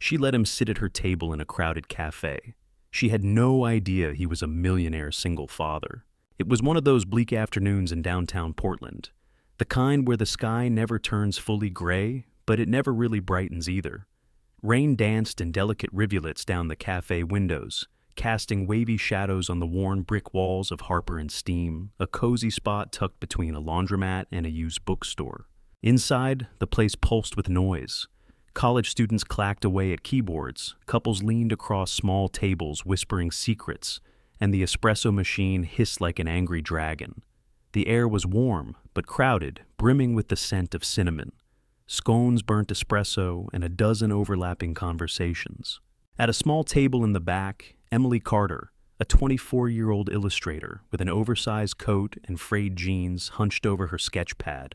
She let him sit at her table in a crowded cafe. She had no idea he was a millionaire single father. It was one of those bleak afternoons in downtown Portland, the kind where the sky never turns fully gray, but it never really brightens either. Rain danced in delicate rivulets down the cafe windows, casting wavy shadows on the worn brick walls of Harper and Steam, a cozy spot tucked between a laundromat and a used bookstore. Inside, the place pulsed with noise. College students clacked away at keyboards, couples leaned across small tables whispering secrets, and the espresso machine hissed like an angry dragon. The air was warm, but crowded, brimming with the scent of cinnamon. Scones burnt espresso and a dozen overlapping conversations. At a small table in the back, Emily Carter, a 24-year-old illustrator with an oversized coat and frayed jeans hunched over her sketch pad.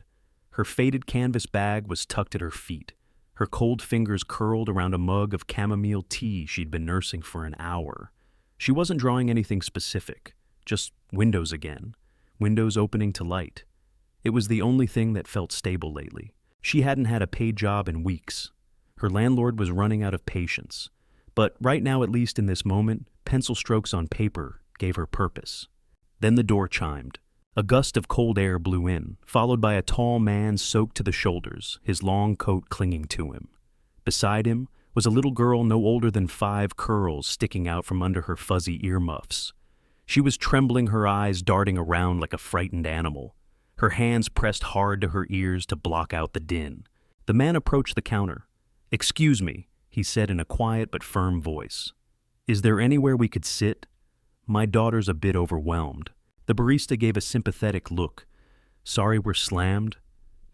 Her faded canvas bag was tucked at her feet. Her cold fingers curled around a mug of chamomile tea she'd been nursing for an hour. She wasn't drawing anything specific, just windows again, windows opening to light. It was the only thing that felt stable lately. She hadn't had a paid job in weeks. Her landlord was running out of patience. But right now, at least in this moment, pencil strokes on paper gave her purpose. Then the door chimed. A gust of cold air blew in, followed by a tall man soaked to the shoulders, his long coat clinging to him. Beside him was a little girl no older than 5, curls sticking out from under her fuzzy earmuffs. She was trembling, her eyes darting around like a frightened animal. Her hands pressed hard to her ears to block out the din. The man approached the counter. "Excuse me," he said in a quiet but firm voice. "Is there anywhere we could sit? My daughter's a bit overwhelmed." The barista gave a sympathetic look. "Sorry we're slammed.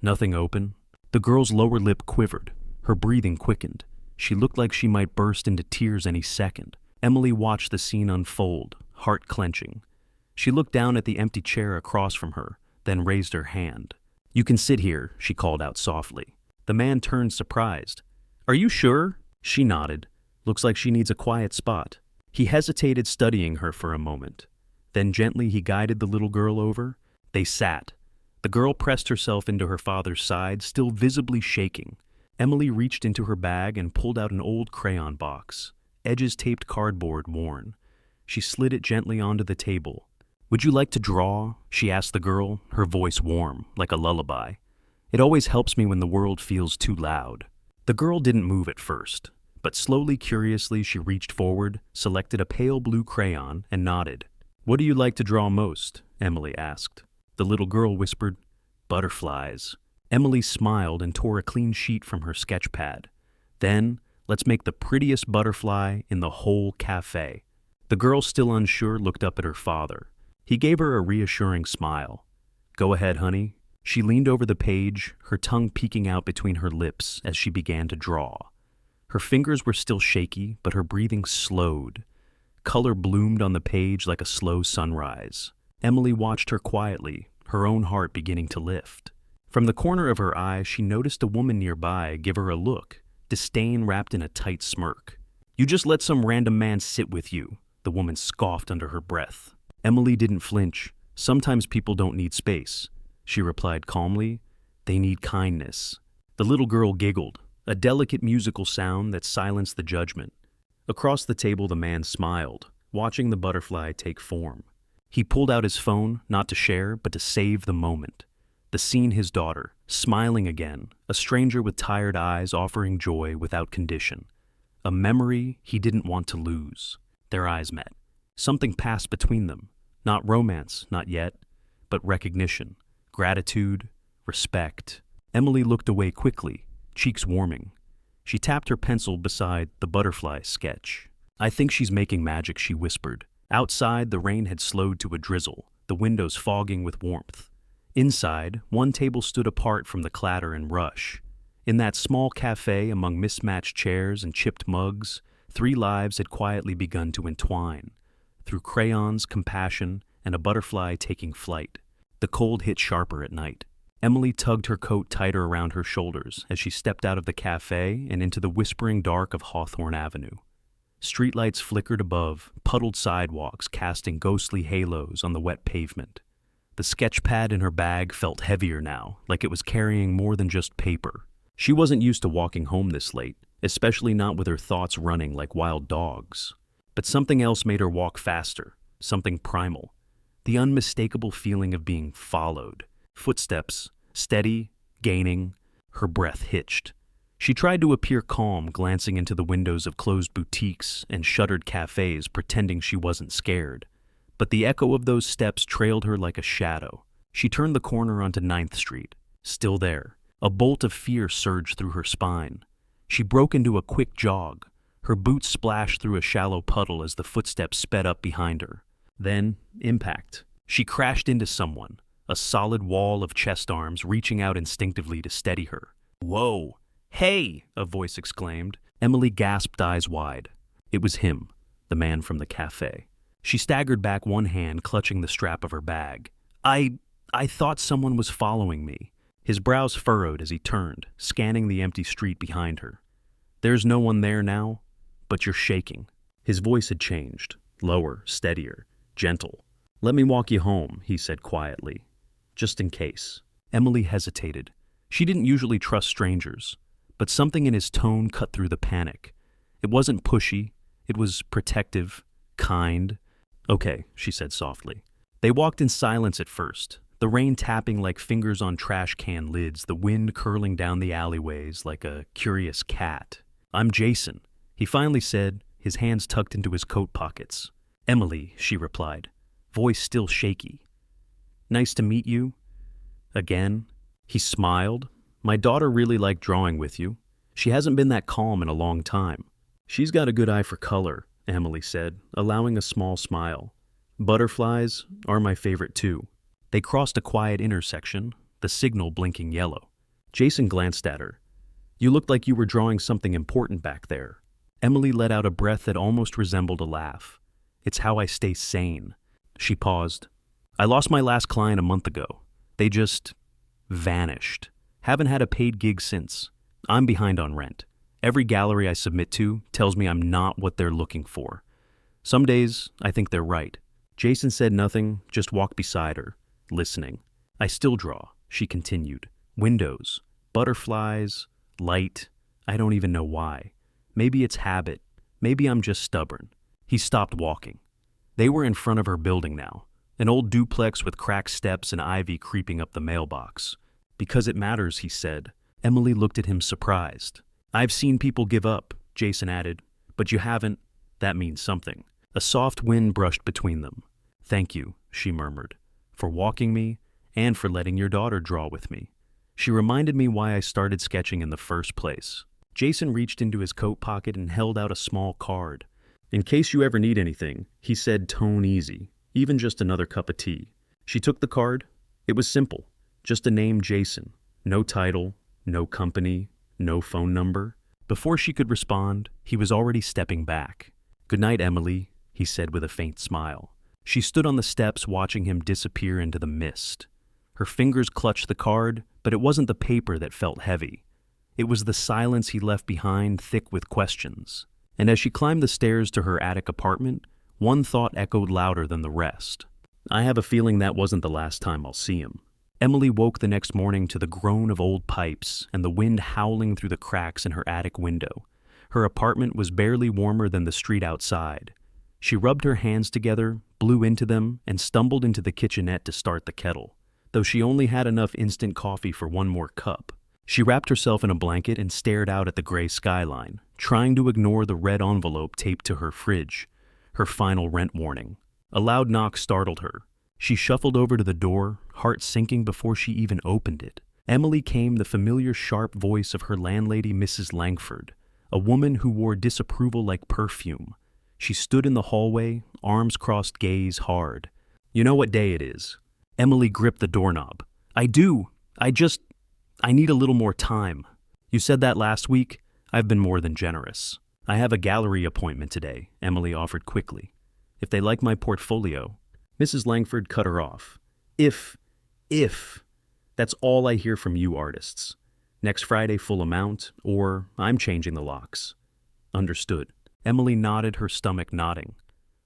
Nothing open." The girl's lower lip quivered. Her breathing quickened. She looked like she might burst into tears any second. Emily watched the scene unfold, heart clenching. She looked down at the empty chair across from her, then raised her hand. "You can sit here," she called out softly. The man turned surprised. "Are you sure?" She nodded. "Looks like she needs a quiet spot." He hesitated, studying her for a moment. Then gently he guided the little girl over. They sat. The girl pressed herself into her father's side, still visibly shaking. Emily reached into her bag and pulled out an old crayon box, edges taped cardboard worn. She slid it gently onto the table. "Would you like to draw?" she asked the girl, her voice warm, like a lullaby. "It always helps me when the world feels too loud." The girl didn't move at first, but slowly, curiously, she reached forward, selected a pale blue crayon, and nodded. "What do you like to draw most?" Emily asked. The little girl whispered, "Butterflies." Emily smiled and tore a clean sheet from her sketch pad. "Then, let's make the prettiest butterfly in the whole cafe." The girl, still unsure, looked up at her father. He gave her a reassuring smile. "Go ahead, honey." She leaned over the page, her tongue peeking out between her lips as she began to draw. Her fingers were still shaky, but her breathing slowed. Color bloomed on the page like a slow sunrise. Emily watched her quietly, her own heart beginning to lift. From the corner of her eye, she noticed a woman nearby give her a look, disdain wrapped in a tight smirk. "You just let some random man sit with you," the woman scoffed under her breath. Emily didn't flinch. "Sometimes people don't need space," she replied calmly. "They need kindness." The little girl giggled, a delicate musical sound that silenced the judgment. Across the table, the man smiled, watching the butterfly take form. He pulled out his phone, not to share, but to save the moment. The scene, his daughter, smiling again, a stranger with tired eyes offering joy without condition. A memory he didn't want to lose. Their eyes met. Something passed between them. Not romance, not yet, but recognition, gratitude, respect. Emily looked away quickly, cheeks warming. She tapped her pencil beside the butterfly sketch. "I think she's making magic," she whispered. Outside, the rain had slowed to a drizzle, the windows fogging with warmth. Inside, one table stood apart from the clatter and rush. In that small cafe, among mismatched chairs and chipped mugs, 3 lives had quietly begun to entwine. Through crayons, compassion, and a butterfly taking flight. The cold hit sharper at night. Emily tugged her coat tighter around her shoulders as she stepped out of the cafe and into the whispering dark of Hawthorne Avenue. Streetlights flickered above, puddled sidewalks casting ghostly halos on the wet pavement. The sketch pad in her bag felt heavier now, like it was carrying more than just paper. She wasn't used to walking home this late, especially not with her thoughts running like wild dogs. But something else made her walk faster, something primal. The unmistakable feeling of being followed. Footsteps, steady, gaining, her breath hitched. She tried to appear calm, glancing into the windows of closed boutiques and shuttered cafes, pretending she wasn't scared. But the echo of those steps trailed her like a shadow. She turned the corner onto 9th Street. Still there. A bolt of fear surged through her spine. She broke into a quick jog. Her boots splashed through a shallow puddle as the footsteps sped up behind her. Then, impact. She crashed into someone, a solid wall of chest arms reaching out instinctively to steady her. "Whoa! Hey!" a voice exclaimed. Emily gasped, eyes wide. It was him, the man from the cafe. She staggered back, one hand clutching the strap of her bag. I thought someone was following me." His brows furrowed as he turned, scanning the empty street behind her. "There's no one there now, but you're shaking." His voice had changed, lower, steadier, gentle. "Let me walk you home," he said quietly. "Just in case." Emily hesitated. She didn't usually trust strangers, but something in his tone cut through the panic. It wasn't pushy, it was protective, kind. "Okay," she said softly. They walked in silence at first, the rain tapping like fingers on trash can lids, the wind curling down the alleyways like a curious cat. "I'm Jason," he finally said, his hands tucked into his coat pockets. "Emily," she replied, voice still shaky. "Nice to meet you." Again. He smiled. "My daughter really liked drawing with you. She hasn't been that calm in a long time." "She's got a good eye for color," Emily said, allowing a small smile. "Butterflies are my favorite too." They crossed a quiet intersection, the signal blinking yellow. Jason glanced at her. "You looked like you were drawing something important back there." Emily let out a breath that almost resembled a laugh. "It's how I stay sane." She paused. "I lost my last client a month ago. They just vanished. Haven't had a paid gig since. I'm behind on rent. Every gallery I submit to tells me I'm not what they're looking for. Some days, I think they're right." Jason said nothing, just walked beside her, listening. "I still draw," she continued. "Windows, butterflies, light. I don't even know why. Maybe it's habit. Maybe I'm just stubborn." He stopped walking. They were in front of her building now, an old duplex with cracked steps and ivy creeping up the mailbox. "Because it matters," he said. Emily looked at him surprised. "I've seen people give up," Jason added, "but you haven't. That means something." A soft wind brushed between them. "Thank you," she murmured, "for walking me and for letting your daughter draw with me. She reminded me why I started sketching in the first place." Jason reached into his coat pocket and held out a small card. "In case you ever need anything," he said, tone easy, "even just another cup of tea." She took the card. It was simple, just a name, Jason. No title, no company, no phone number. Before she could respond, he was already stepping back. "Good night, Emily," he said with a faint smile. She stood on the steps watching him disappear into the mist. Her fingers clutched the card, but it wasn't the paper that felt heavy. It was the silence he left behind, thick with questions. And as she climbed the stairs to her attic apartment, one thought echoed louder than the rest. "I have a feeling that wasn't the last time I'll see him." Emily woke the next morning to the groan of old pipes and the wind howling through the cracks in her attic window. Her apartment was barely warmer than the street outside. She rubbed her hands together, blew into them, and stumbled into the kitchenette to start the kettle, though she only had enough instant coffee for one more cup. She wrapped herself in a blanket and stared out at the gray skyline, trying to ignore the red envelope taped to her fridge, her final rent warning. A loud knock startled her. She shuffled over to the door, heart sinking before she even opened it. Emily came the familiar sharp voice of her landlady, Mrs. Langford, a woman who wore disapproval like perfume. She stood in the hallway, arms crossed, gaze hard. "You know what day it is?" Emily gripped the doorknob. "I do. I need a little more time." "You said that last week. I've been more than generous." "I have a gallery appointment today," Emily offered quickly. "If they like my portfolio." Mrs. Langford cut her off. If, that's all I hear from you artists. Next Friday full amount, or I'm changing the locks." "Understood." Emily nodded, her stomach knotting.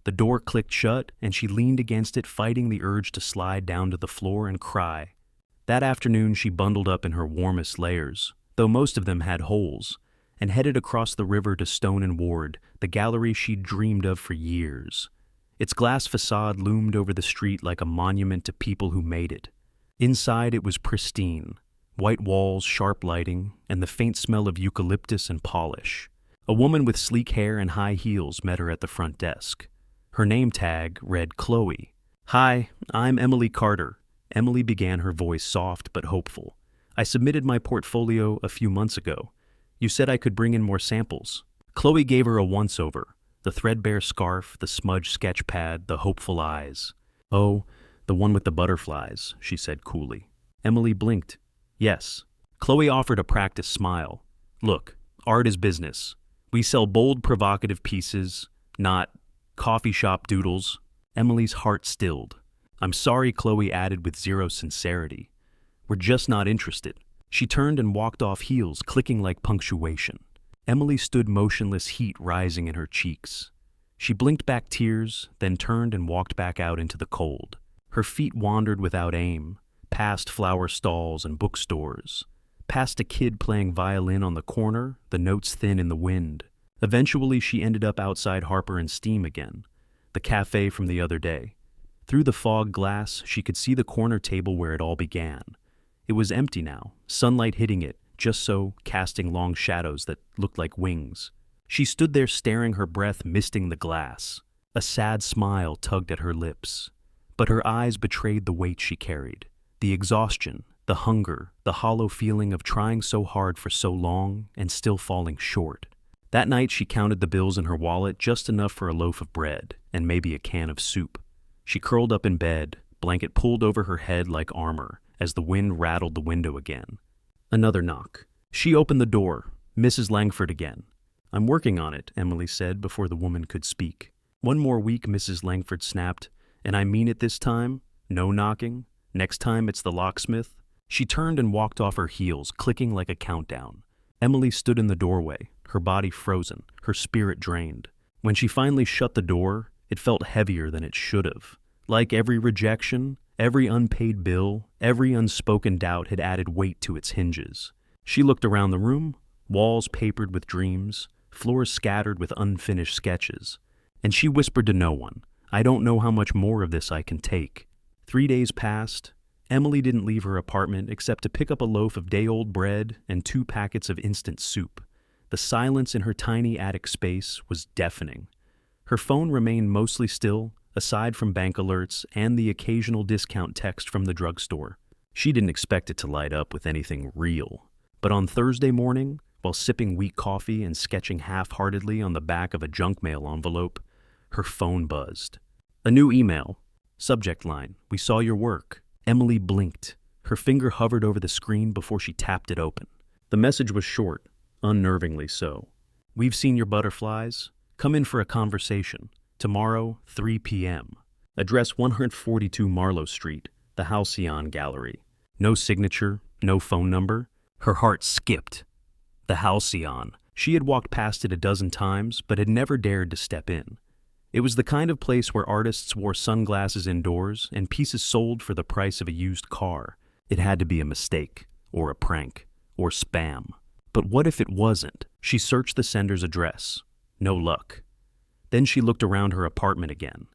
The door clicked shut, and she leaned against it, fighting the urge to slide down to the floor and cry. That afternoon she bundled up in her warmest layers, though most of them had holes. and headed across the river to Stone and Ward, the gallery she'd dreamed of for years. Its glass facade loomed over the street like a monument to people who made it. Inside it was pristine, white walls, sharp lighting, and the faint smell of eucalyptus and polish. A woman with sleek hair and high heels met her at the front desk. Her name tag read Chloe. "Hi, I'm Emily Carter." Emily began, her voice soft but hopeful. "I submitted my portfolio a few months ago. You said I could bring in more samples." Chloe gave her a once-over, the threadbare scarf, the smudged sketch pad, the hopeful eyes. "Oh, the one with the butterflies," she said coolly. Emily blinked. "Yes." Chloe offered a practiced smile. "Look, art is business. We sell bold, provocative pieces, not coffee shop doodles." Emily's heart stilled. "I'm sorry," Chloe added with zero sincerity. "We're just not interested." She turned and walked off, heels clicking like punctuation. Emily stood motionless, heat rising in her cheeks. She blinked back tears, then turned and walked back out into the cold. Her feet wandered without aim, past flower stalls and bookstores, past a kid playing violin on the corner, the notes thin in the wind. Eventually she ended up outside Harper and Steam again, the cafe from the other day. Through the fog glass, she could see the corner table where it all began. It was empty now, sunlight hitting it, just so, casting long shadows that looked like wings. She stood there staring, her breath misting the glass. A sad smile tugged at her lips, but her eyes betrayed the weight she carried. The exhaustion, the hunger, the hollow feeling of trying so hard for so long and still falling short. That night she counted the bills in her wallet, just enough for a loaf of bread and maybe a can of soup. She curled up in bed, blanket pulled over her head like armor, as the wind rattled the window again. Another knock. She opened the door. Mrs. Langford again. "I'm working on it," Emily said before the woman could speak. "One more week," Mrs. Langford snapped. "And I mean it this time. No knocking. Next time it's the locksmith." She turned and walked off, her heels clicking like a countdown. Emily stood in the doorway, her body frozen, her spirit drained. When she finally shut the door, it felt heavier than it should have. Like every rejection, every unpaid bill, every unspoken doubt had added weight to its hinges. She looked around the room, walls papered with dreams, floors scattered with unfinished sketches. And she whispered to no one, "I don't know how much more of this I can take." 3 days passed. Emily didn't leave her apartment except to pick up a loaf of day-old bread and 2 packets of instant soup. The silence in her tiny attic space was deafening. Her phone remained mostly still, aside from bank alerts and the occasional discount text from the drugstore. She didn't expect it to light up with anything real. But on Thursday morning, while sipping weak coffee and sketching half-heartedly on the back of a junk mail envelope, her phone buzzed. A new email. Subject line, "We saw your work." Emily blinked. Her finger hovered over the screen before she tapped it open. The message was short, unnervingly so. "We've seen your butterflies. Come in for a conversation. Tomorrow, 3 p.m. Address 142 Marlowe Street, the Halcyon Gallery." No signature, no phone number. Her heart skipped. The Halcyon. She had walked past it a dozen times, but had never dared to step in. It was the kind of place where artists wore sunglasses indoors and pieces sold for the price of a used car. It had to be a mistake, or a prank, or spam. But what if it wasn't? She searched the sender's address. No luck. Then she looked around her apartment again.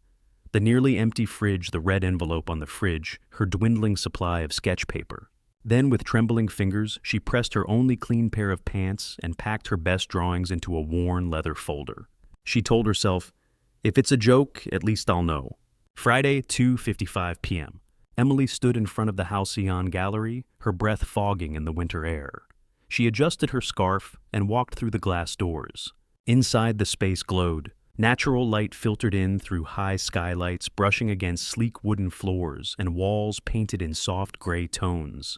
The nearly empty fridge, the red envelope on the fridge, her dwindling supply of sketch paper. Then, with trembling fingers, she pressed her only clean pair of pants and packed her best drawings into a worn leather folder. She told herself, "If it's a joke, at least I'll know." Friday, 2:55 p.m. Emily stood in front of the Halcyon Gallery, her breath fogging in the winter air. She adjusted her scarf and walked through the glass doors. Inside, the space glowed. Natural light filtered in through high skylights, brushing against sleek wooden floors and walls painted in soft gray tones.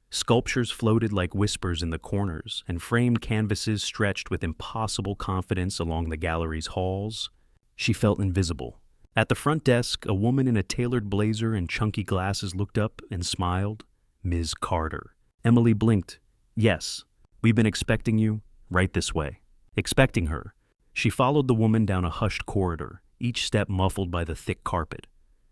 Sculptures floated like whispers in the corners, and framed canvases stretched with impossible confidence along the gallery's halls. She felt invisible. At the front desk, a woman in a tailored blazer and chunky glasses looked up and smiled. "Ms. Carter." Emily blinked. "Yes, we've been expecting you. Right this way." Expecting her. She followed the woman down a hushed corridor, each step muffled by the thick carpet.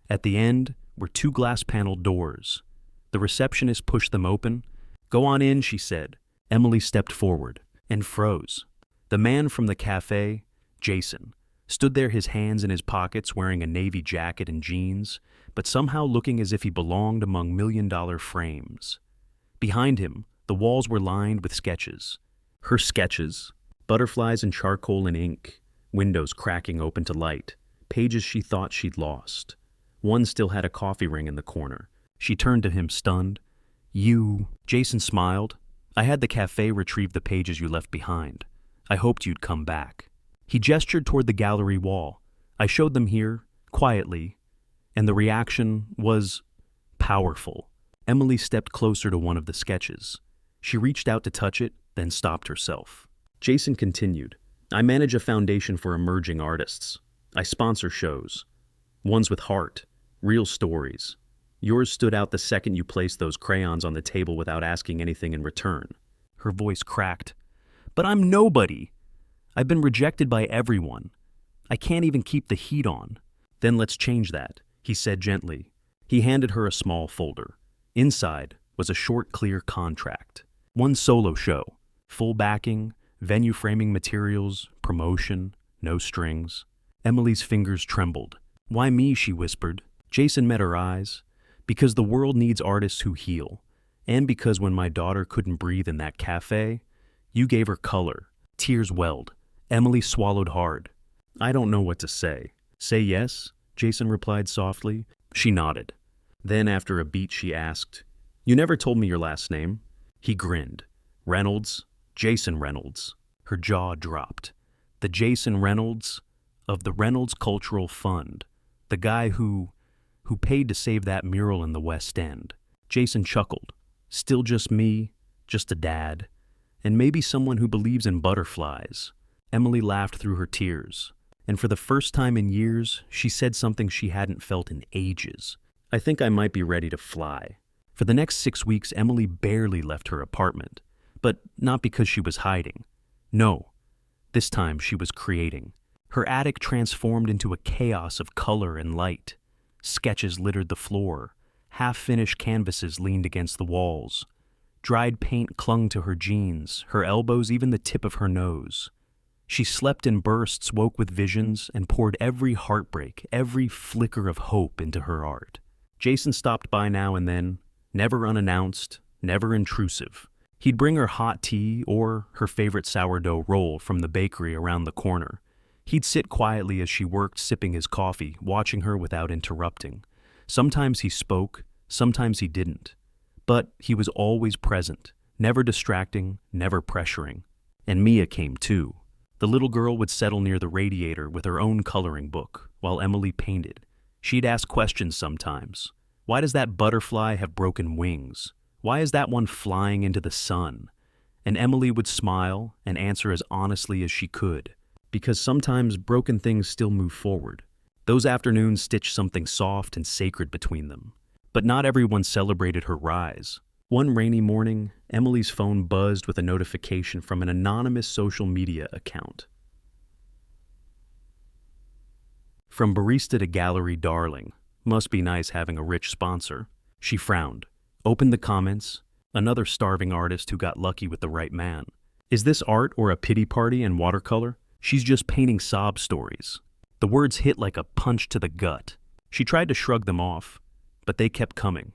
At the end were 2 glass-paneled doors. The receptionist pushed them open. "Go on in," she said. Emily stepped forward. and froze. The man from the cafe, Jason, stood there, his hands in his pockets, wearing a navy jacket and jeans, but somehow looking as if he belonged among million-dollar frames. Behind him, the walls were lined with sketches. Her sketches, butterflies and charcoal and ink, windows cracking open to light, pages she thought she'd lost. One still had a coffee ring in the corner. She turned to him, stunned. "You—" Jason smiled. "I had the cafe retrieve the pages you left behind. I hoped you'd come back." He gestured toward the gallery wall. "I showed them here, quietly, and the reaction was powerful." Emily stepped closer to one of the sketches. She reached out to touch it, then stopped herself. Jason continued, "I manage a foundation for emerging artists. I sponsor shows. Ones with heart, real stories. Yours stood out the second you placed those crayons on the table without asking anything in return." Her voice cracked. "But I'm nobody. I've been rejected by everyone. I can't even keep the heat on." "Then let's change that," he said gently. He handed her a small folder. Inside was a short, clear contract. One solo show, full backing, venue framing materials, promotion, no strings. Emily's fingers trembled. "Why me?" she whispered. Jason met her eyes. "Because the world needs artists who heal. And because when my daughter couldn't breathe in that cafe, you gave her color." Tears welled. Emily swallowed hard. "I don't know what to say." "Say yes?" Jason replied softly. She nodded. Then, after a beat, she asked, "You never told me your last name." He grinned. "Reynolds. Jason Reynolds." Her jaw dropped. "The Jason Reynolds of the Reynolds Cultural Fund. The guy who paid to save that mural in the West End." Jason chuckled. "Still just me, just a dad, and maybe someone who believes in butterflies." Emily laughed through her tears, and for the first time in years, she said something she hadn't felt in ages. "I think I might be ready to fly." For the next 6 weeks, Emily barely left her apartment, but not because she was hiding. No, this time she was creating. Her attic transformed into a chaos of color and light. Sketches littered the floor. Half-finished canvases leaned against the walls. Dried paint clung to her jeans, her elbows, even the tip of her nose. She slept in bursts, woke with visions, and poured every heartbreak, every flicker of hope into her art. Jason stopped by now and then, never unannounced, never intrusive. He'd bring her hot tea or her favorite sourdough roll from the bakery around the corner. He'd sit quietly as she worked, sipping his coffee, watching her without interrupting. Sometimes he spoke, sometimes he didn't. But he was always present, never distracting, never pressuring. And Mia came too. The little girl would settle near the radiator with her own coloring book, while Emily painted. She'd ask questions sometimes. Why does that butterfly have broken wings? Why is that one flying into the sun? And Emily would smile and answer as honestly as she could, because sometimes broken things still move forward. Those afternoons stitched something soft and sacred between them. But not everyone celebrated her rise. One rainy morning, Emily's phone buzzed with a notification from an anonymous social media account. "From barista to gallery darling. Must be nice having a rich sponsor." She frowned, opened the comments. Another starving artist who got lucky with the right man. "Is this art or a pity party in watercolor? She's just painting sob stories." The words hit like a punch to the gut. She tried to shrug them off, but they kept coming.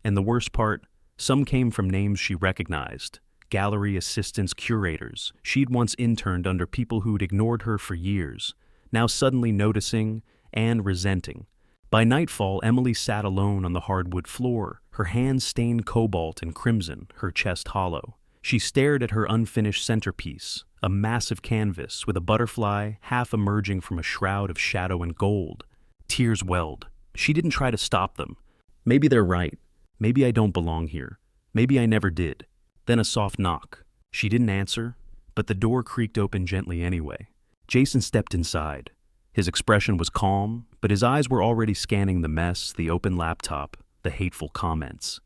And the worst part, some came from names she recognized. Gallery assistants, curators. She'd once interned under people who'd ignored her for years, now suddenly noticing and resenting. By nightfall, Emily sat alone on the hardwood floor, her hands stained cobalt and crimson, her chest hollow. She stared at her unfinished centerpiece, a massive canvas with a butterfly half emerging from a shroud of shadow and gold. Tears welled. She didn't try to stop them. Maybe they're right. Maybe I don't belong here. Maybe I never did. Then a soft knock. She didn't answer, but the door creaked open gently anyway. Jason stepped inside. His expression was calm, but his eyes were already scanning the mess, the open laptop, the hateful comments.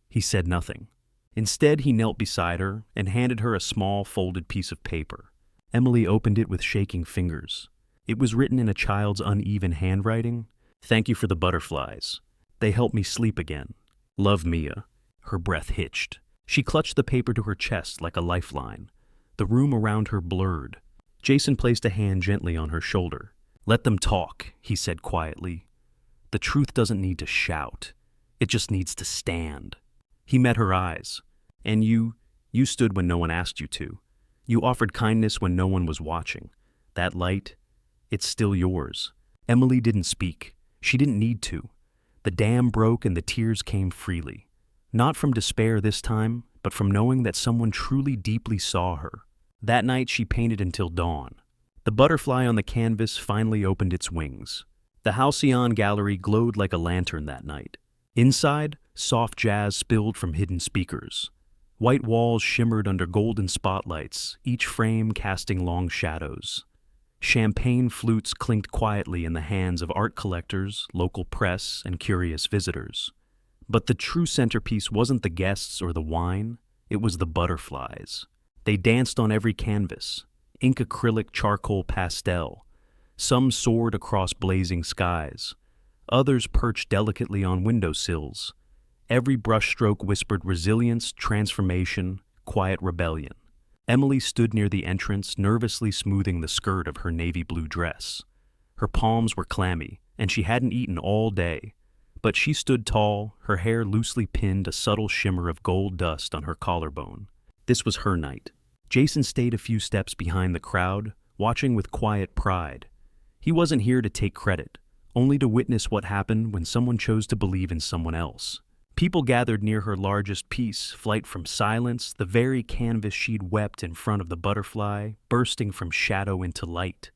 He said nothing. Instead, he knelt beside her and handed her a small folded piece of paper. Emily opened it with shaking fingers. It was written in a child's uneven handwriting. "Thank you for the butterflies. They help me sleep again. Love, Mia." Her breath hitched. She clutched the paper to her chest like a lifeline. The room around her blurred. Jason placed a hand gently on her shoulder. "Let them talk," he said quietly. "The truth doesn't need to shout. It just needs to stand." He met her eyes. "And you stood when no one asked you to. You offered kindness when no one was watching. That light, it's still yours." Emily didn't speak. She didn't need to. The dam broke and the tears came freely. Not from despair this time, but from knowing that someone truly deeply saw her. That night she painted until dawn. The butterfly on the canvas finally opened its wings. The Halcyon Gallery glowed like a lantern that night. Inside, soft jazz spilled from hidden speakers. White walls shimmered under golden spotlights, each frame casting long shadows. Champagne flutes clinked quietly in the hands of art collectors, local press, and curious visitors. But the true centerpiece wasn't the guests or the wine, it was the butterflies. They danced on every canvas, ink acrylic, charcoal, pastel. Some soared across blazing skies. Others perched delicately on windowsills. Every brushstroke whispered resilience, transformation, quiet rebellion. Emily stood near the entrance, nervously smoothing the skirt of her navy blue dress. Her palms were clammy, and she hadn't eaten all day. But she stood tall, her hair loosely pinned, a subtle shimmer of gold dust on her collarbone. This was her night. Jason stayed a few steps behind the crowd, watching with quiet pride. He wasn't here to take credit, only to witness what happened when someone chose to believe in someone else. People gathered near her largest piece, Flight from Silence, the very canvas she'd wept in front of the butterfly, bursting from shadow into light.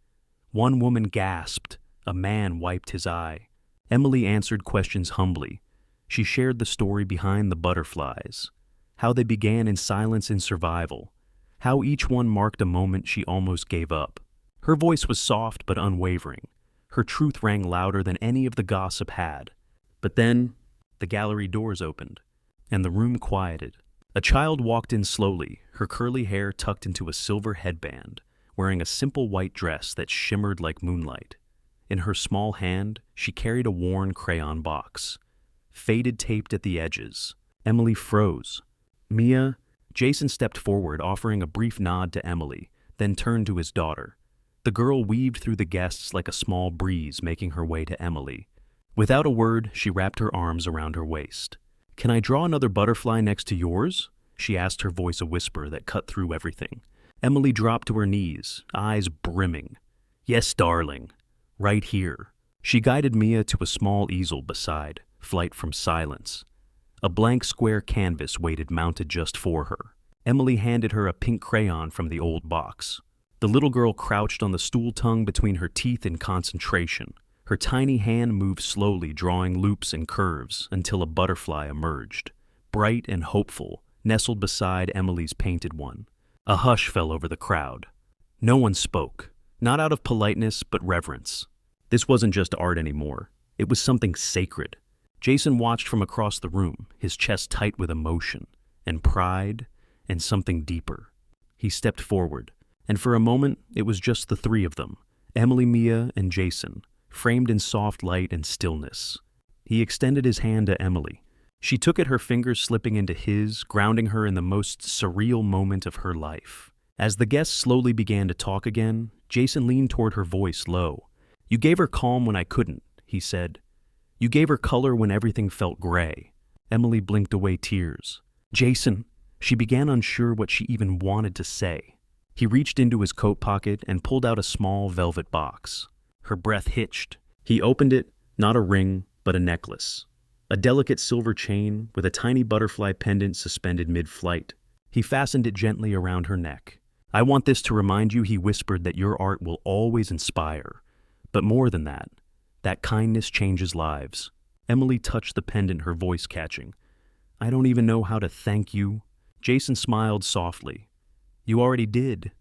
One woman gasped. A man wiped his eye. Emily answered questions humbly. She shared the story behind the butterflies, how they began in silence and survival, how each one marked a moment she almost gave up. Her voice was soft but unwavering. Her truth rang louder than any of the gossip had. But then, the gallery doors opened, and the room quieted. A child walked in slowly, her curly hair tucked into a silver headband, wearing a simple white dress that shimmered like moonlight. In her small hand, she carried a worn crayon box, faded taped at the edges. Emily froze. "Mia?" Jason stepped forward, offering a brief nod to Emily, then turned to his daughter. The girl weaved through the guests like a small breeze, making her way to Emily. Without a word, she wrapped her arms around her waist. "Can I draw another butterfly next to yours?" she asked, her voice a whisper that cut through everything. Emily dropped to her knees, eyes brimming. "Yes, darling. Right here." She guided Mia to a small easel beside Flight from Silence. A blank square canvas waited mounted just for her. Emily handed her a pink crayon from the old box. The little girl crouched on the stool tongue between her teeth in concentration. Her tiny hand moved slowly, drawing loops and curves, until a butterfly emerged, bright and hopeful, nestled beside Emily's painted one. A hush fell over the crowd. No one spoke, not out of politeness, but reverence. This wasn't just art anymore. It was something sacred. Jason watched from across the room, his chest tight with emotion, and pride, and something deeper. He stepped forward, and for a moment, it was just the three of them, Emily, Mia, and Jason, framed in soft light and stillness. He extended his hand to Emily. She took it, her fingers slipping into his, grounding her in the most surreal moment of her life. As the guests slowly began to talk again, Jason leaned toward her, voice low. "You gave her calm when I couldn't," he said. "You gave her color when everything felt gray." Emily blinked away tears. "Jason," she began, unsure what she even wanted to say. He reached into his coat pocket and pulled out a small velvet box. Her breath hitched. He opened it, not a ring, but a necklace. A delicate silver chain with a tiny butterfly pendant suspended mid-flight. He fastened it gently around her neck. "I want this to remind you," he whispered, "that your art will always inspire. But more than that kindness changes lives." Emily touched the pendant, her voice catching. "I don't even know how to thank you." Jason smiled softly. "You already did.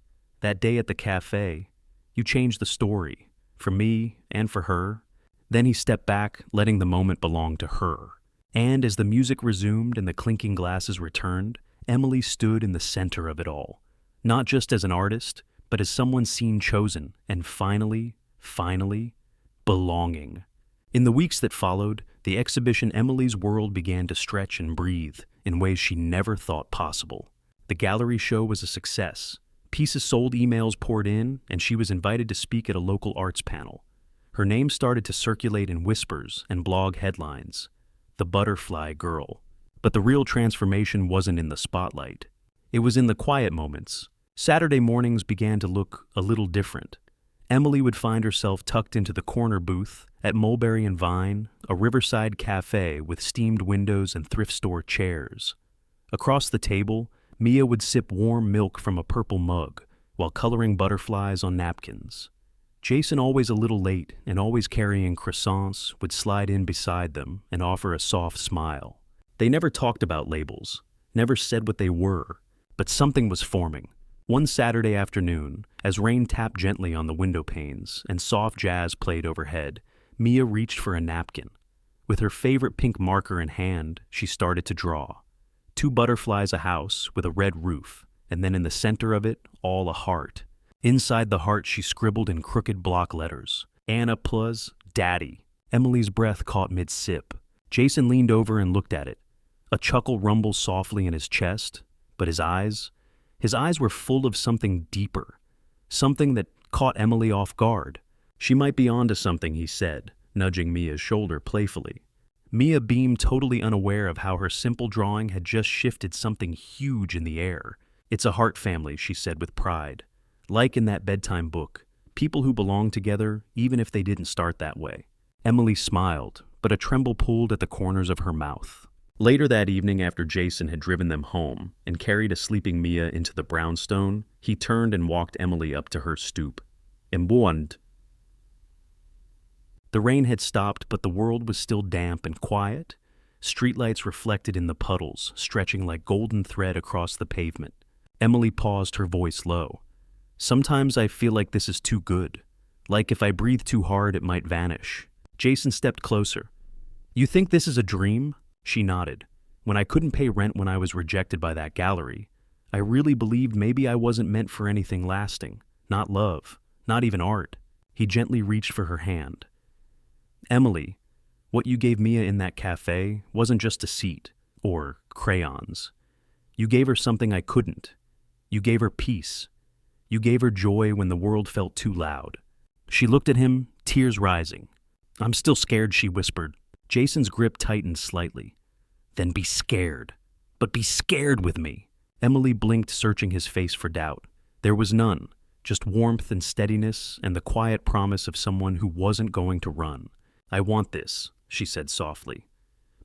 That day at the cafe. You changed the story. For me and for her." Then he stepped back, letting the moment belong to her. And as the music resumed and the clinking glasses returned, Emily stood in the center of it all. Not just as an artist, but as someone seen, chosen, and finally, belonging. In the weeks that followed, the exhibition Emily's world began to stretch and breathe in ways she never thought possible. The gallery show was a success. Pieces sold emails poured in, and she was invited to speak at a local arts panel. Her name started to circulate in whispers and blog headlines. The Butterfly Girl. But the real transformation wasn't in the spotlight. It was in the quiet moments. Saturday mornings began to look a little different. Emily would find herself tucked into the corner booth at Mulberry and Vine, a riverside cafe with steamed windows and thrift store chairs. Across the table, Mia would sip warm milk from a purple mug while coloring butterflies on napkins. Jason, always a little late and always carrying croissants, would slide in beside them and offer a soft smile. They never talked about labels, never said what they were, but something was forming. One Saturday afternoon, as rain tapped gently on the window panes and soft jazz played overhead, Mia reached for a napkin. With her favorite pink marker in hand, she started to draw. 2 butterflies, a house with a red roof, and then in the center of it, all a heart. Inside the heart, she scribbled in crooked block letters, Anna plus Daddy. Emily's breath caught mid-sip. Jason leaned over and looked at it. A chuckle rumbled softly in his chest, but his eyes were full of something deeper, something that caught Emily off guard. She might be onto something, he said, nudging Mia's shoulder playfully. Mia beamed, totally unaware of how her simple drawing had just shifted something huge in the air. It's a heart family, she said with pride. Like in that bedtime book, people who belong together even if they didn't start that way. Emily smiled, but a tremble pulled at the corners of her mouth. Later that evening, after Jason had driven them home and carried a sleeping Mia into the brownstone, he turned and walked Emily up to her stoop. Embuond. The rain had stopped, but the world was still damp and quiet. Streetlights reflected in the puddles, stretching like golden thread across the pavement. Emily paused, her voice low. Sometimes I feel like this is too good. Like if I breathe too hard, it might vanish. Jason stepped closer. You think this is a dream? She nodded. When I couldn't pay rent, when I was rejected by that gallery, I really believed maybe I wasn't meant for anything lasting. Not love, not even art. He gently reached for her hand. Emily, what you gave Mia in that cafe wasn't just a seat or crayons. You gave her something I couldn't. You gave her peace. You gave her joy when the world felt too loud. She looked at him, tears rising. I'm still scared, she whispered. Jason's grip tightened slightly. Then be scared. But be scared with me. Emily blinked, searching his face for doubt. There was none, just warmth and steadiness and the quiet promise of someone who wasn't going to run. I want this, she said softly.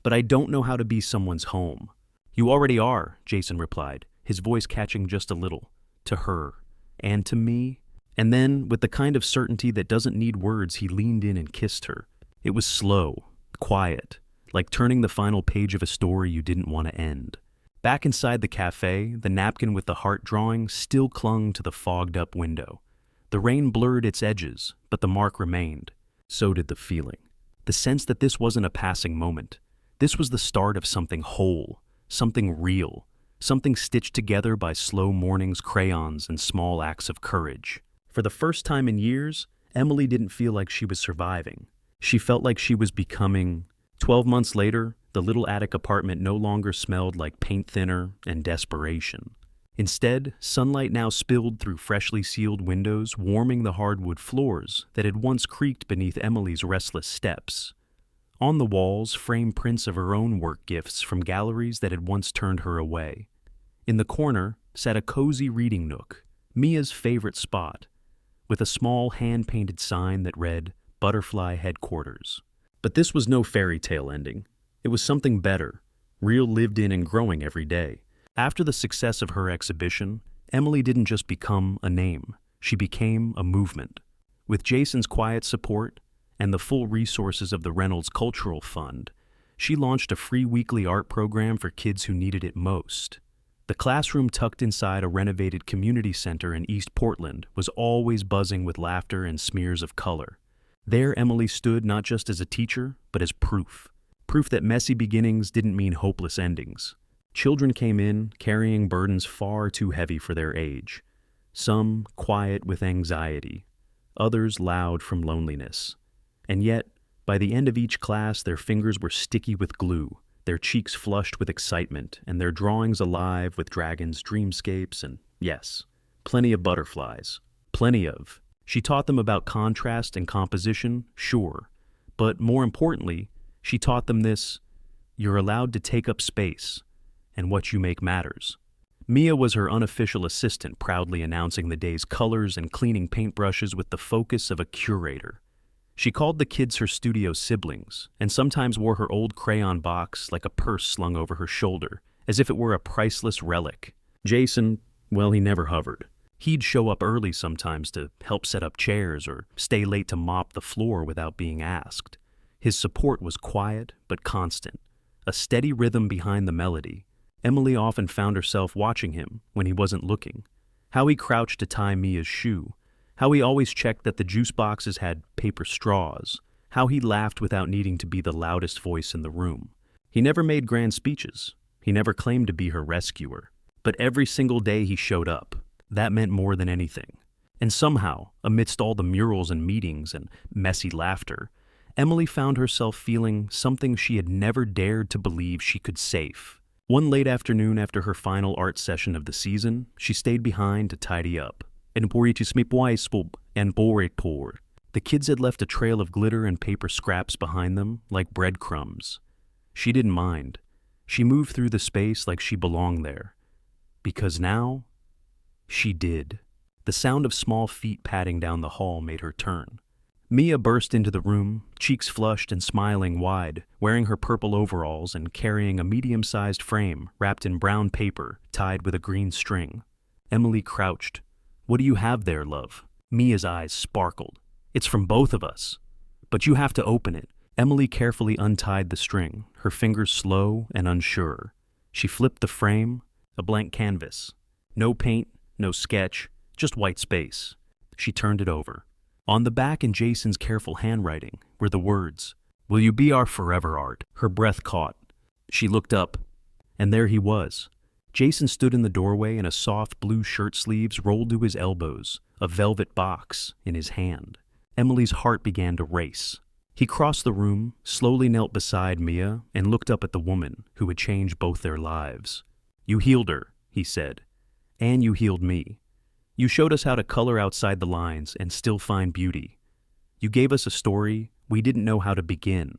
But I don't know how to be someone's home. You already are, Jason replied, his voice catching just a little. To her. And to me. And then, with the kind of certainty that doesn't need words, he leaned in and kissed her. It was slow, quiet, like turning the final page of a story you didn't want to end. Back inside the cafe, the napkin with the heart drawing still clung to the fogged-up window. The rain blurred its edges, but the mark remained. So did the feeling. The sense that this wasn't a passing moment. This was the start of something whole, something real, something stitched together by slow mornings, crayons, and small acts of courage. For the first time in years, Emily didn't feel like she was surviving. She felt like she was becoming. 12 months later, the little attic apartment no longer smelled like paint thinner and desperation. Instead, sunlight now spilled through freshly sealed windows, warming the hardwood floors that had once creaked beneath Emily's restless steps. On the walls, framed prints of her own work gifts from galleries that had once turned her away. In the corner sat a cozy reading nook, Mia's favorite spot, with a small hand-painted sign that read, Butterfly Headquarters. But this was no fairy tale ending. It was something better, real, lived in and growing every day. After the success of her exhibition, Emily didn't just become a name. She became a movement. With Jason's quiet support and the full resources of the Reynolds Cultural Fund, she launched a free weekly art program for kids who needed it most. The classroom, tucked inside a renovated community center in East Portland, was always buzzing with laughter and smears of color. There, Emily stood not just as a teacher, but as proof. Proof that messy beginnings didn't mean hopeless endings. Children came in, carrying burdens far too heavy for their age. Some quiet with anxiety, others loud from loneliness. And yet, by the end of each class, their fingers were sticky with glue, their cheeks flushed with excitement, and their drawings alive with dragons, dreamscapes, and, yes, Plenty of butterflies. Plenty of. She taught them about contrast and composition, sure. But more importantly, she taught them this: you're allowed to take up space, and what you make matters. Mia was her unofficial assistant, proudly announcing the day's colors and cleaning paintbrushes with the focus of a curator. She called the kids her studio siblings, and sometimes wore her old crayon box like a purse slung over her shoulder, as if it were a priceless relic. Jason, well, he never hovered. He'd show up early sometimes to help set up chairs or stay late to mop the floor without being asked. His support was quiet but constant, a steady rhythm behind the melody. Emily often found herself watching him when he wasn't looking. How he crouched to tie Mia's shoe. How he always checked that the juice boxes had paper straws. How he laughed without needing to be the loudest voice in the room. He never made grand speeches. He never claimed to be her rescuer. But every single day he showed up. That meant more than anything. And somehow, amidst all the murals and meetings and messy laughter, Emily found herself feeling something she had never dared to believe she could safe. One late afternoon after her final art session of the season, she stayed behind to tidy up. The kids had left a trail of glitter and paper scraps behind them, like breadcrumbs. She didn't mind. She moved through the space like she belonged there. Because now, she did. The sound of small feet padding down the hall made her turn. Mia burst into the room, cheeks flushed and smiling wide, wearing her purple overalls and carrying a medium-sized frame wrapped in brown paper tied with a green string. Emily crouched. "What do you have there, love?" Mia's eyes sparkled. "It's from both of us." "But you have to open it." Emily carefully untied the string, her fingers slow and unsure. She flipped the frame, a blank canvas. No paint, no sketch, just white space. She turned it over. On the back, in Jason's careful handwriting, were the words, "Will you be our forever art?" Her breath caught. She looked up, and there he was. Jason stood in the doorway in a soft blue shirt sleeves rolled to his elbows, a velvet box in his hand. Emily's heart began to race. He crossed the room, slowly knelt beside Mia, and looked up at the woman who had changed both their lives. "You healed her," he said, "and you healed me. You showed us how to color outside the lines and still find beauty. You gave us a story we didn't know how to begin."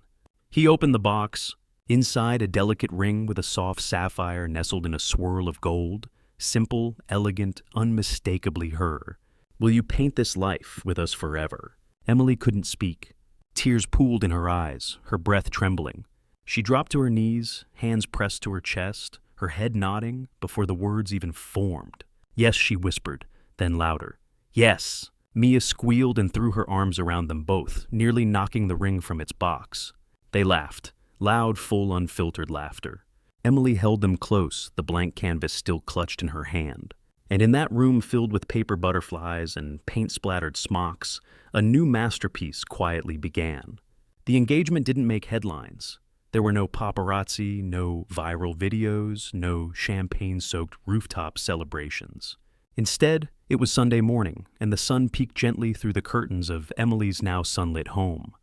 He opened the box. Inside, a delicate ring with a soft sapphire nestled in a swirl of gold. Simple, elegant, unmistakably her. "Will you paint this life with us forever?" Emily couldn't speak. Tears pooled in her eyes, her breath trembling. She dropped to her knees, hands pressed to her chest, her head nodding before the words even formed. "Yes," she whispered. Then louder, "Yes!" Mia squealed and threw her arms around them both, nearly knocking the ring from its box. They laughed, loud, full, unfiltered laughter. Emily held them close, the blank canvas still clutched in her hand. And in that room filled with paper butterflies and paint-splattered smocks, a new masterpiece quietly began. The engagement didn't make headlines. There were no paparazzi, no viral videos, no champagne-soaked rooftop celebrations. Instead, it was Sunday morning, and the sun peeked gently through the curtains of Emily's now sunlit home.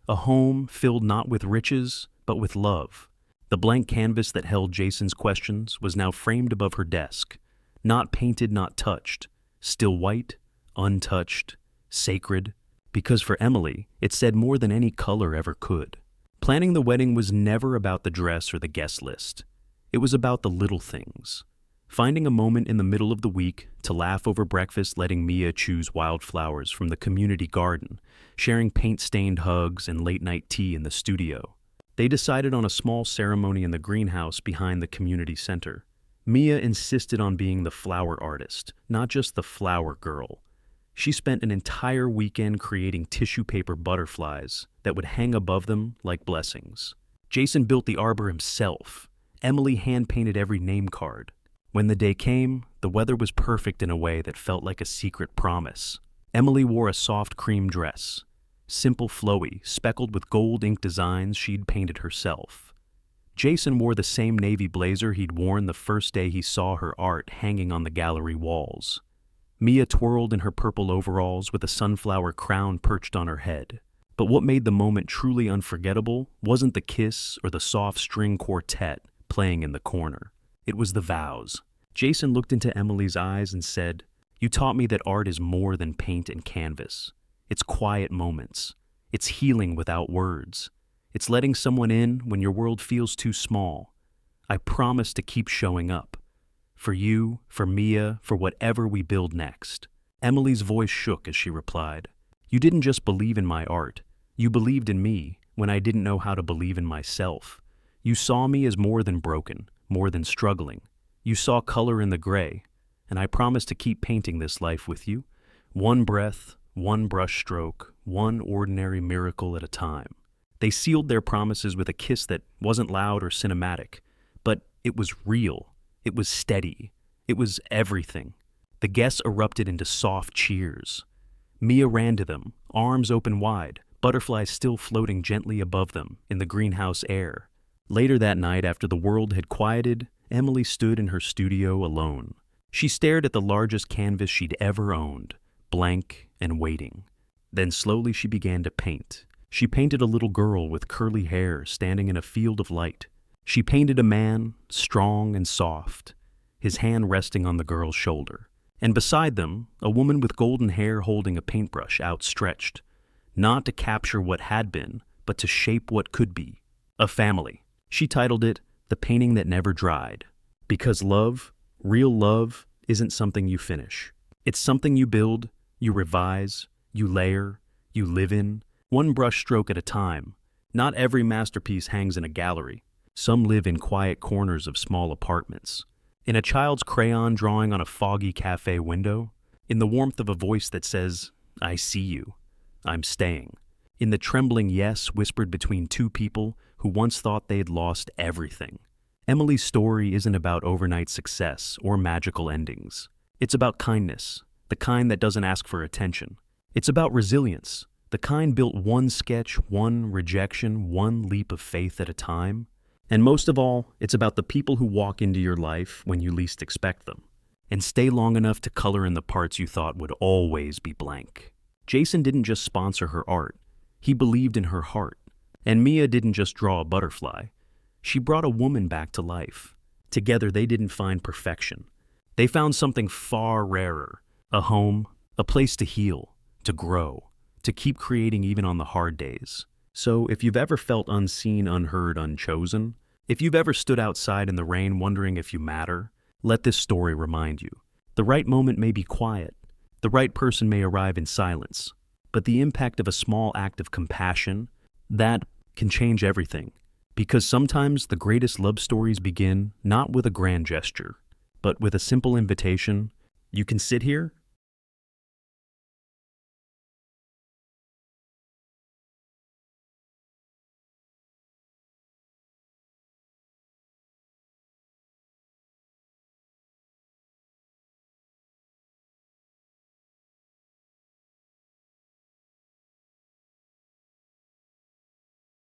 A home filled not with riches, but with love. The blank canvas that held Jason's questions was now framed above her desk. Not painted, not touched. Still white, untouched, sacred. Because for Emily, it said more than any color ever could. Planning the wedding was never about the dress or the guest list. It was about the little things. Finding a moment in the middle of the week to laugh over breakfast, letting Mia choose wildflowers from the community garden, sharing paint-stained hugs and late-night tea in the studio. They decided on a small ceremony in the greenhouse behind the community center. Mia insisted on being the flower artist, not just the flower girl. She spent an entire weekend creating tissue paper butterflies that would hang above them like blessings. Jason built the arbor himself. Emily hand-painted every name card. When the day came, the weather was perfect in a way that felt like a secret promise. Emily wore a soft cream dress, simple, flowy, speckled with gold ink designs she'd painted herself. Jason wore the same navy blazer he'd worn the first day he saw her art hanging on the gallery walls. Mia twirled in her purple overalls with a sunflower crown perched on her head. But what made the moment truly unforgettable wasn't the kiss or the soft string quartet playing in the corner. It was the vows. Jason looked into Emily's eyes and said, You taught me that art is more than paint and canvas. It's quiet moments. It's healing without words. It's letting someone in when your world feels too small. I promise to keep showing up. For you, for Mia, for whatever we build next. Emily's voice shook as she replied, "You didn't just believe in my art. You believed in me when I didn't know how to believe in myself. You saw me as more than broken, more than struggling. You saw color in the gray, and I promise to keep painting this life with you, one breath, one brushstroke, one ordinary miracle at a time." They sealed their promises with a kiss that wasn't loud or cinematic, but it was real. It was steady. It was everything. The guests erupted into soft cheers. Mia ran to them, arms open wide, butterflies still floating gently above them in the greenhouse air. Later that night, after the world had quieted, Emily stood in her studio alone. She stared at the largest canvas she'd ever owned, blank and waiting. Then slowly she began to paint. She painted a little girl with curly hair standing in a field of light. She painted a man, strong and soft, his hand resting on the girl's shoulder. And beside them, a woman with golden hair holding a paintbrush outstretched, not to capture what had been, but to shape what could be. A family. She titled it, "The Painting That Never Dried." Because love, real love, isn't something you finish. It's something you build, you revise, you layer, you live in, one brushstroke at a time. Not every masterpiece hangs in a gallery. Some live in quiet corners of small apartments. In a child's crayon drawing on a foggy cafe window. In the warmth of a voice that says, "I see you. I'm staying." In the trembling yes whispered between two people who once thought they'd lost everything. Emily's story isn't about overnight success or magical endings. It's about kindness, the kind that doesn't ask for attention. It's about resilience, the kind built one sketch, one rejection, one leap of faith at a time. And most of all, it's about the people who walk into your life when you least expect them, and stay long enough to color in the parts you thought would always be blank. Jason didn't just sponsor her art, he believed in her heart. And Mia didn't just draw a butterfly, she brought a woman back to life. Together they didn't find perfection. They found something far rarer, a home, a place to heal, to grow, to keep creating even on the hard days. So if you've ever felt unseen, unheard, unchosen, if you've ever stood outside in the rain wondering if you matter, let this story remind you. The right moment may be quiet, the right person may arrive in silence, but the impact of a small act of compassion, that can change everything. Because sometimes the greatest love stories begin not with a grand gesture, but with a simple invitation. You can sit here